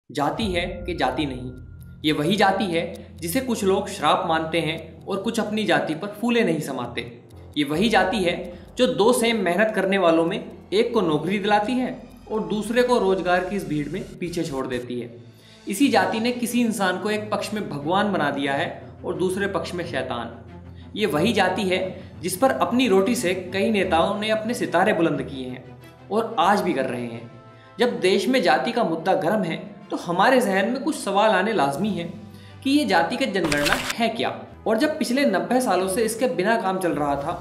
जाति है कि जाति नहीं, ये वही जाति है जिसे कुछ लोग श्राप मानते हैं और कुछ अपनी जाति पर फूले नहीं समाते। ये वही जाति है जो दो सेम मेहनत करने वालों में एक को नौकरी दिलाती है और दूसरे को रोजगार की इस भीड़ में पीछे छोड़ देती है। इसी जाति ने किसी इंसान को एक पक्ष में भगवान बना दिया है और दूसरे पक्ष में शैतान। ये वही जाति है जिस पर अपनी रोटी से कई नेताओं ने अपने सितारे बुलंद किए हैं और आज भी कर रहे हैं। जब देश में जाति का मुद्दा गर्म है तो हमारे जहन में कुछ सवाल आने लाजमी है कि ये जातिगत जनगणना है क्या, और जब पिछले 90 सालों से इसके बिना काम चल रहा था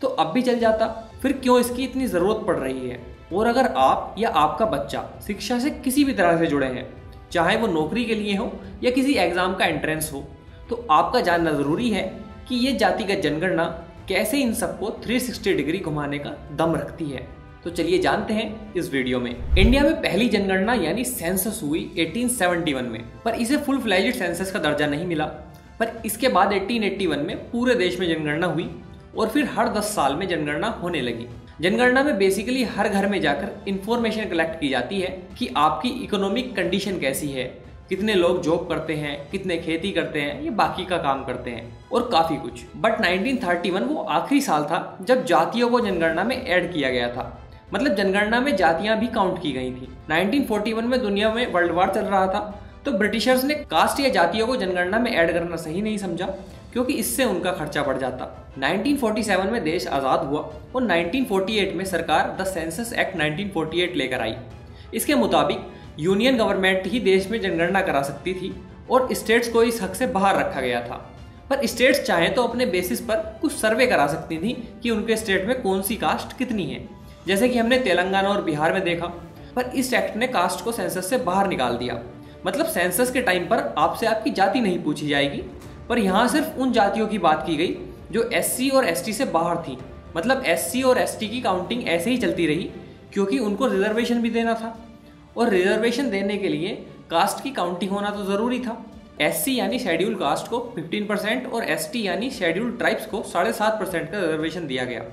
तो अब भी चल जाता, फिर क्यों इसकी इतनी ज़रूरत पड़ रही है। और अगर आप या आपका बच्चा शिक्षा से किसी भी तरह से जुड़े हैं, चाहे वो नौकरी के लिए हो या किसी एग्ज़ाम का एंट्रेंस हो, तो आपका जानना ज़रूरी है कि ये जातिगत जनगणना कैसे इन सबको 360 डिग्री घुमाने का दम रखती है। तो चलिए जानते हैं इस वीडियो में। इंडिया में पहली जनगणना यानी सेंसस हुई 1871 में, पर इसे फुल फ्लैज्ड सेंसस का दर्जा नहीं मिला। पर इसके बाद 1881 में पूरे देश में जनगणना हुई और फिर हर 10 साल में जनगणना होने लगी। जनगणना में बेसिकली हर घर में जाकर इंफॉर्मेशन कलेक्ट की जाती है कि आपकी इकोनॉमिक कंडीशन कैसी है, कितने लोग जॉब करते हैं, कितने खेती करते हैं, ये बाकी का काम करते हैं और काफ़ी कुछ। बट 1931 वो आखिरी साल था जब जातियों को जनगणना में ऐड किया गया था, मतलब जनगणना में जातियां भी काउंट की गई थी। 1941 में दुनिया में वर्ल्ड वॉर चल रहा था, तो ब्रिटिशर्स ने कास्ट या जातियों को जनगणना में ऐड करना सही नहीं समझा, क्योंकि इससे उनका खर्चा बढ़ जाता। 1947 में देश आज़ाद हुआ और 1948 में सरकार द सेंसस एक्ट 1948 लेकर आई। इसके मुताबिक यूनियन गवर्नमेंट ही देश में जनगणना करा सकती थी और स्टेट्स को इस हक से बाहर रखा गया था। पर स्टेट्स चाहें तो अपने बेसिस पर कुछ सर्वे करा सकती थी कि उनके स्टेट में कौन सी कास्ट कितनी है, जैसे कि हमने तेलंगाना और बिहार में देखा। पर इस एक्ट ने कास्ट को सेंसस से बाहर निकाल दिया, मतलब सेंसस के टाइम पर आपसे आपकी जाति नहीं पूछी जाएगी, पर यहाँ सिर्फ उन जातियों की बात की गई जो SC और ST से बाहर थी। मतलब SC और ST की काउंटिंग ऐसे ही चलती रही, क्योंकि उनको रिजर्वेशन भी देना था और रिजर्वेशन देने के लिए कास्ट की काउंटिंग होना तो ज़रूरी था। SC यानी शेड्यूल कास्ट को 15% और ST यानी शेड्यूल ट्राइब्स को 7.5% का रिजर्वेशन दिया गया,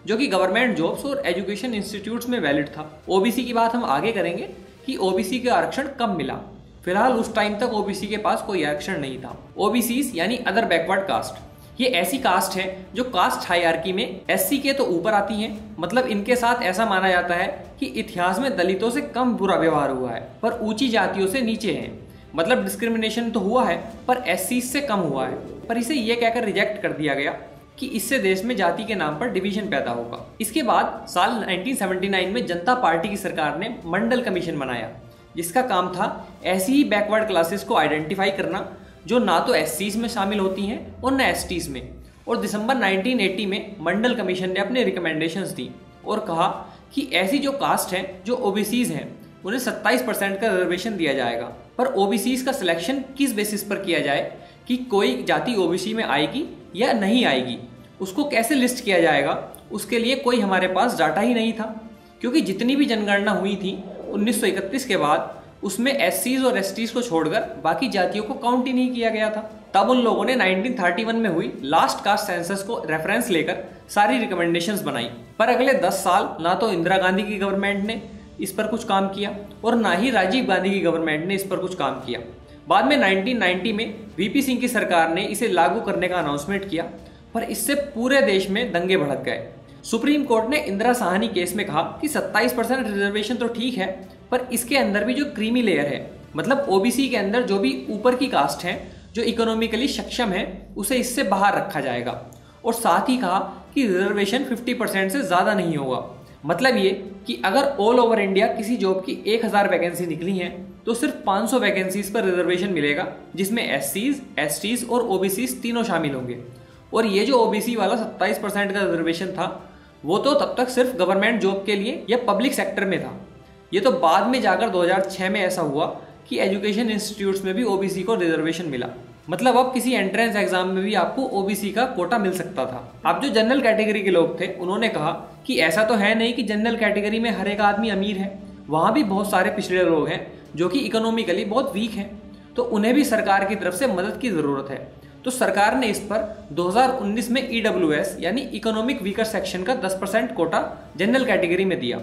जो कि गवर्नमेंट जॉब्स और एजुकेशन इंस्टीट्यूट्स में वैलिड था। OBC की बात हम आगे करेंगे कि OBC का आरक्षण कब मिला। फिलहाल उस टाइम तक OBC के पास कोई आरक्षण नहीं था। OBCs यानी अदर बैकवर्ड कास्ट, ये ऐसी कास्ट है जो कास्ट हायरार्की में SC के तो ऊपर आती हैं। मतलब इनके साथ ऐसा माना जाता है कि इतिहास में दलितों से कम बुरा व्यवहार हुआ है, पर ऊंची जातियों से नीचे हैं। मतलब डिस्क्रिमिनेशन तो हुआ है पर SC से कम हुआ है। पर इसे ये कहकर रिजेक्ट कर दिया गया कि इससे देश में जाति के नाम पर डिवीजन पैदा होगा। इसके बाद साल 1979 में जनता पार्टी की सरकार ने मंडल कमीशन बनाया, जिसका काम था ऐसी ही बैकवर्ड क्लासेस को आइडेंटिफाई करना जो ना तो SCs में शामिल होती हैं और न STs में। और दिसंबर 1980 में मंडल कमीशन ने अपने रिकमेंडेशंस दी और कहा कि ऐसी जो कास्ट हैं जो OBCs हैं उन्हें 27% का रिजर्वेशन दिया जाएगा। पर OBCs का सिलेक्शन किस बेसिस पर किया जाए कि कोई जाति OBC में आएगी या नहीं आएगी, उसको कैसे लिस्ट किया जाएगा, उसके लिए कोई हमारे पास डाटा ही नहीं था। क्योंकि जितनी भी जनगणना हुई थी 1931 के बाद, उसमें SCs और STs को छोड़कर बाकी जातियों को काउंट ही नहीं किया गया था। तब उन लोगों ने 1931 में हुई लास्ट कास्ट सेंसस को रेफरेंस लेकर सारी रिकमेंडेशंस बनाई। पर अगले 10 साल ना तो इंदिरा गांधी की गवर्नमेंट ने इस पर कुछ काम किया और ना ही राजीव गांधी की गवर्नमेंट ने इस पर कुछ काम किया। बाद में 1990 में VP सिंह की सरकार ने इसे लागू करने का अनाउंसमेंट किया, पर इससे पूरे देश में दंगे भड़क गए। सुप्रीम कोर्ट ने इंदिरा साहनी केस में कहा कि 27% रिजर्वेशन तो ठीक है, पर इसके अंदर भी जो क्रीमी लेयर है, मतलब OBC के अंदर जो भी ऊपर की कास्ट है जो इकोनॉमिकली सक्षम है, उसे इससे बाहर रखा जाएगा। और साथ ही कहा कि रिजर्वेशन 50% से ज़्यादा नहीं होगा। मतलब ये कि अगर ऑल ओवर इंडिया किसी जॉब की 1000 वैकेंसी निकली हैं तो सिर्फ 500 वैकेंसीज पर रिजर्वेशन मिलेगा, जिसमें SCs, STs और OBCs तीनों शामिल होंगे। और ये जो OBC वाला 27% का रिजर्वेशन था, वो तो तब तक सिर्फ गवर्नमेंट जॉब के लिए या पब्लिक सेक्टर में था। ये तो बाद में जाकर 2006 में ऐसा हुआ कि एजुकेशन इंस्टीट्यूट्स में भी OBC को रिजर्वेशन मिला। मतलब अब किसी एंट्रेंस एग्जाम में भी आपको OBC का कोटा मिल सकता था। अब जो जनरल कैटेगरी के लोग थे उन्होंने कहा कि ऐसा तो है नहीं कि जनरल कैटेगरी में हर एक आदमी अमीर है, वहाँ भी बहुत सारे पिछड़े लोग हैं जो कि इकोनॉमिकली बहुत वीक हैं, तो उन्हें भी सरकार की तरफ से मदद की ज़रूरत है। तो सरकार ने इस पर 2019 में EWS यानी इकोनॉमिक वीकर सेक्शन का 10% कोटा जनरल कैटेगरी में दिया,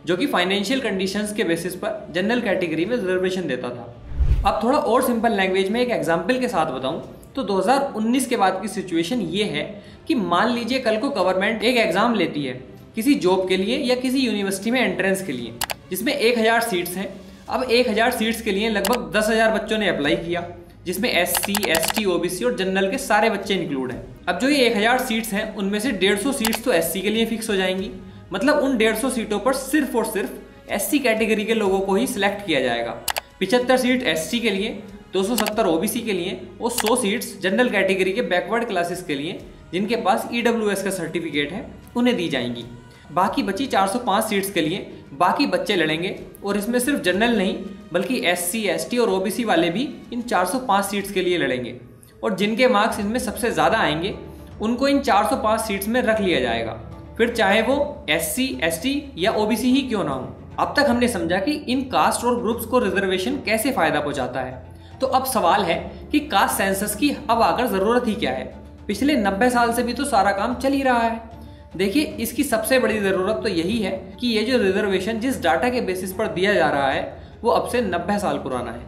जो कि फाइनेंशियल कंडीशंस के बेसिस पर जनरल कैटेगरी में रिजर्वेशन देता था। अब थोड़ा और सिंपल लैंग्वेज में एक एग्जाम्पल के साथ बताऊं तो 2019 के बाद की सिचुएशन ये है कि मान लीजिए कल को गवर्नमेंट एक एग्जाम लेती है किसी जॉब के लिए या किसी यूनिवर्सिटी में एंट्रेंस के लिए, जिसमें 1000 सीट्स हैं। अब 1000 सीट्स के लिए लगभग 10,000 बच्चों ने अप्लाई किया, जिसमें SC, ST, OBC और जनरल के सारे बच्चे इंक्लूड हैं। अब जो ये 1000 सीट्स हैं उनमें से 150 सीट्स तो SC के लिए फिक्स हो जाएंगी, मतलब उन 150 सीटों पर सिर्फ और सिर्फ SC कैटेगरी के लोगों को ही सिलेक्ट किया जाएगा। 75 सीट SC के लिए, 270 OBC के लिए और 100 सीट्स जनरल कैटेगरी के बैकवर्ड क्लासेस के लिए जिनके पास EWS का सर्टिफिकेट है उन्हें दी जाएंगी। बाकी बची 405 सीट्स के लिए बाकी बच्चे लड़ेंगे और इसमें सिर्फ जनरल नहीं बल्कि SC, ST और OBC वाले भी इन 405 सीट्स के लिए लड़ेंगे और जिनके मार्क्स इनमें सबसे ज़्यादा आएंगे उनको इन 405 सीट्स में रख लिया जाएगा, फिर चाहे वो SC, ST या OBC ही क्यों ना हो। अब तक हमने समझा कि इन कास्ट और ग्रुप्स को रिजर्वेशन कैसे फायदा पहुंचाता है, तो अब सवाल है कि कास्ट सेंसस की अब आकर जरूरत ही क्या है। पिछले 90 साल से भी तो सारा काम चल ही रहा है। देखिए, इसकी सबसे बड़ी ज़रूरत तो यही है कि ये जो रिजर्वेशन जिस डाटा के बेसिस पर दिया जा रहा है वो अब से 90 साल पुराना है।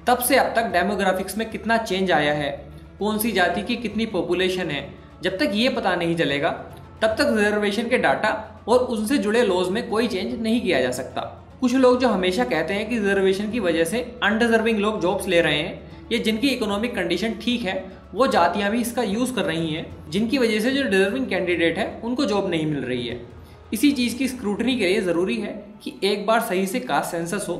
तब से अब तक डेमोग्राफिक्स में कितना चेंज आया है, कौन सी जाति की कितनी पॉपुलेशन है, जब तक ये पता नहीं चलेगा तब तक रिजर्वेशन के डाटा और उनसे जुड़े लॉज में कोई चेंज नहीं किया जा सकता। कुछ लोग जो हमेशा कहते हैं कि रिजर्वेशन की वजह से अनडिजर्विंग लोग जॉब्स ले रहे हैं या जिनकी इकोनॉमिक कंडीशन ठीक है वो जातियां भी इसका यूज़ कर रही हैं, जिनकी वजह से जो डिजर्विंग कैंडिडेट है उनको जॉब नहीं मिल रही है। इसी चीज़ की स्क्रूटनी के लिए ज़रूरी है कि एक बार सही से कास्ट सेंसस हो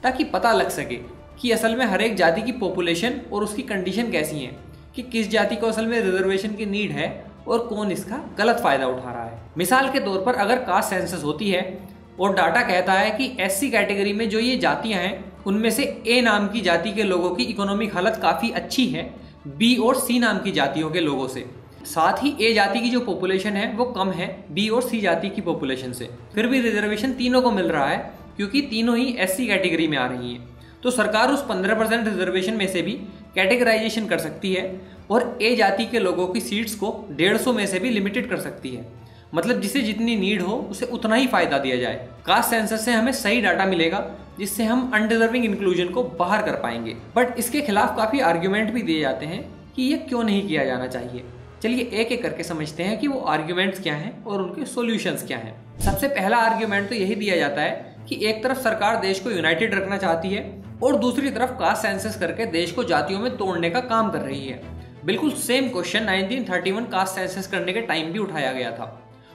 ताकि पता लग सके कि असल में हर एक जाति की पॉपुलेशन और उसकी कंडीशन कैसी है, कि किस जाति को असल में रिजर्वेशन की नीड है और कौन इसका गलत फ़ायदा उठा रहा है। मिसाल के तौर पर अगर कास्ट सेंसस होती है और डाटा कहता है कि SC कैटेगरी में जो ये जातियां हैं उनमें से A नाम की जाति के लोगों की इकोनॉमिक हालत काफ़ी अच्छी है B और C नाम की जातियों के लोगों से, साथ ही A जाति की जो पॉपुलेशन है वो कम है B और C जाति की पॉपुलेशन से, फिर भी रिजर्वेशन तीनों को मिल रहा है क्योंकि तीनों ही SC कैटेगरी में आ रही हैं, तो सरकार उस 15% रिजर्वेशन में से भी कैटेगराइजेशन कर सकती है और A जाति के लोगों की सीट्स को 150 में से भी लिमिटेड कर सकती है, मतलब जिसे जितनी नीड हो उसे उतना ही फायदा दिया जाए। कास्ट सेंसस से हमें सही डाटा मिलेगा जिससे हम अनडिजर्विंग इंक्लूजन को बाहर कर पाएंगे, बट इसके खिलाफ काफ़ी आर्ग्यूमेंट भी दिए जाते हैं कि ये क्यों नहीं किया जाना चाहिए। चलिए एक एक करके समझते हैं कि वो आर्ग्यूमेंट्स क्या हैं और उनके सॉल्यूशंस क्या हैं। सबसे पहला आर्ग्यूमेंट तो यही दिया जाता है कि एक तरफ सरकार देश को यूनाइटेड रखना चाहती है और दूसरी तरफ कास्ट सेंसस करके देश को जातियों में तोड़ने का काम कर रही है। बिल्कुल सेम क्वेश्चन 1931 कास्ट सेंसस करने के टाइम भी उठाया गया था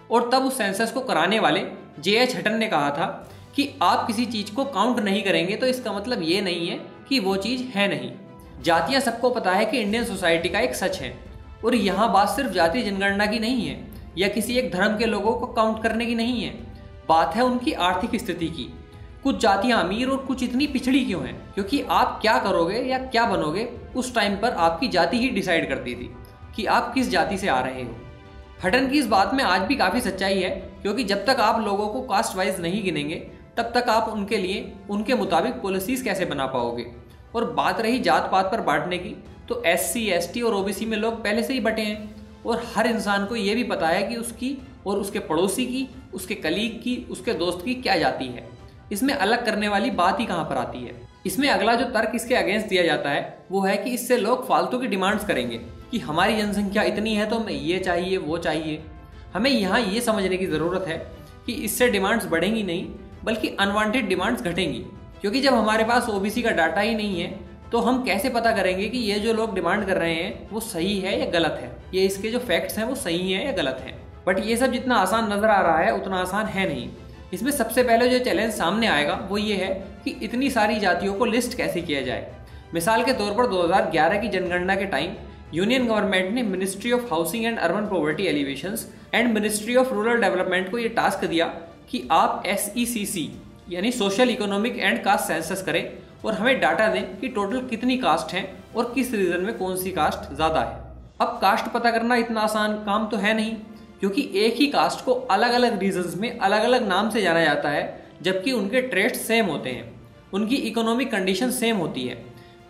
और तब उस सेंसस को कराने वाले J.H. हटन ने कहा था कि आप किसी चीज़ को काउंट नहीं करेंगे तो इसका मतलब ये नहीं है कि वो चीज़ है नहीं। जातियाँ सबको पता है कि इंडियन सोसाइटी का एक सच है और यहाँ बात सिर्फ जाति जनगणना की नहीं है या किसी एक धर्म के लोगों को काउंट करने की नहीं है, बात है उनकी आर्थिक स्थिति की। कुछ जातियाँ अमीर और कुछ इतनी पिछड़ी क्यों हैं, क्योंकि आप क्या करोगे या क्या बनोगे उस टाइम पर आपकी जाति ही डिसाइड करती थी कि आप किस जाति से आ रहे हो। हटन की इस बात में आज भी काफ़ी सच्चाई है, क्योंकि जब तक आप लोगों को कास्ट वाइज नहीं गिनेंगे तब तक आप उनके लिए उनके मुताबिक पॉलिसीज़ कैसे बना पाओगे। और बात रही जात पात पर बांटने की, तो SC, ST और OBC में लोग पहले से ही बटे हैं और हर इंसान को ये भी पता है कि उसकी और उसके पड़ोसी की, उसके कलीग की, उसके दोस्त की क्या जाति है। इसमें अलग करने वाली बात ही कहाँ पर आती है। इसमें अगला जो तर्क इसके अगेंस्ट दिया जाता है वो है कि इससे लोग फालतू की डिमांड्स करेंगे कि हमारी जनसंख्या इतनी है तो हमें ये चाहिए वो चाहिए। हमें यहाँ ये समझने की ज़रूरत है कि इससे डिमांड्स बढ़ेंगी नहीं बल्कि अनवांटेड डिमांड्स घटेंगी, क्योंकि जब हमारे पास OBC का डाटा ही नहीं है तो हम कैसे पता करेंगे कि ये जो लोग डिमांड कर रहे हैं वो सही है या गलत है, ये इसके जो फैक्ट्स हैं वो सही हैं या गलत हैं। बट ये सब जितना आसान नज़र आ रहा है उतना आसान है नहीं। इसमें सबसे पहले जो चैलेंज सामने आएगा वो ये है कि इतनी सारी जातियों को लिस्ट कैसे किया जाए। मिसाल के तौर पर 2011 की जनगणना के टाइम यूनियन गवर्नमेंट ने ministry of housing and urban poverty elevations and ministry of rural development को ये टास्क दिया कि आप SECC यानी social economic and caste census करें और हमें डाटा दें कि टोटल कितनी कास्ट हैं और किस रीजन में कौन सी कास्ट ज़्यादा है। अब कास्ट पता करना इतना आसान काम तो है नहीं, क्योंकि एक ही कास्ट को अलग अलग रीजन्स में अलग अलग नाम से जाना जाता है, जबकि उनके ट्रेड्स सेम होते हैं, उनकी इकोनॉमिक कंडीशन सेम होती है।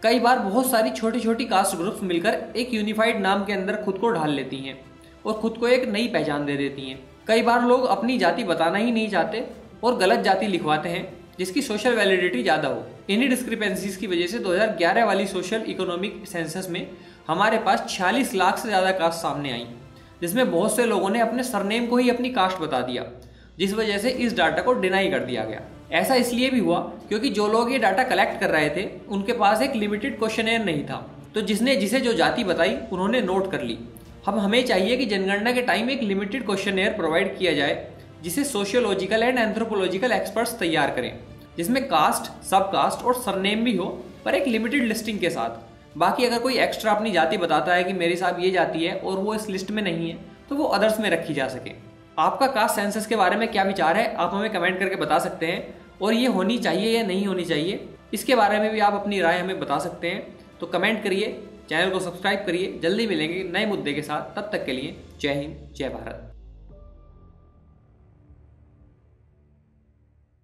कई बार बहुत सारी छोटी छोटी कास्ट ग्रुप्स मिलकर एक यूनिफाइड नाम के अंदर खुद को ढाल लेती हैं और खुद को एक नई पहचान दे देती हैं। कई बार लोग अपनी जाति बताना ही नहीं चाहते और गलत जाति लिखवाते हैं जिसकी सोशल वैलिडिटी ज़्यादा हो। इन्हीं डिस्क्रिपेंसीज की वजह से 2011 वाली सोशल इकोनॉमिक सेंसस में हमारे पास 46 लाख से ज़्यादा कास्ट सामने आई, जिसमें बहुत से लोगों ने अपने सरनेम को ही अपनी कास्ट बता दिया, जिस वजह से इस डाटा को डिनाई कर दिया गया। ऐसा इसलिए भी हुआ क्योंकि जो लोग ये डाटा कलेक्ट कर रहे थे उनके पास एक लिमिटेड क्वेश्चनेयर नहीं था, तो जिसे जो जाति बताई उन्होंने नोट कर ली। अब हमें चाहिए कि जनगणना के टाइम एक लिमिटेड क्वेश्चनेयर प्रोवाइड किया जाए जिसे सोशियोलॉजिकल एंड एंथ्रोपोलॉजिकल एक्सपर्ट्स तैयार करें, जिसमें कास्ट, सब कास्ट और सरनेम भी हो, पर एक लिमिटेड लिस्टिंग के साथ। बाकी अगर कोई एक्स्ट्रा अपनी जाति बताता है कि मेरे साहब ये जाति है और वो इस लिस्ट में नहीं है, तो वो अदर्स में रखी जा सके। आपका कास्ट सेंसस के बारे में क्या विचार है, आप हमें कमेंट करके बता सकते हैं, और ये होनी चाहिए या नहीं होनी चाहिए, इसके बारे में भी आप अपनी राय हमें बता सकते हैं। तो कमेंट करिए, चैनल को सब्सक्राइब करिए। जल्दी मिलेंगे नए मुद्दे के साथ, तब तक के लिए जय हिंद, जय भारत।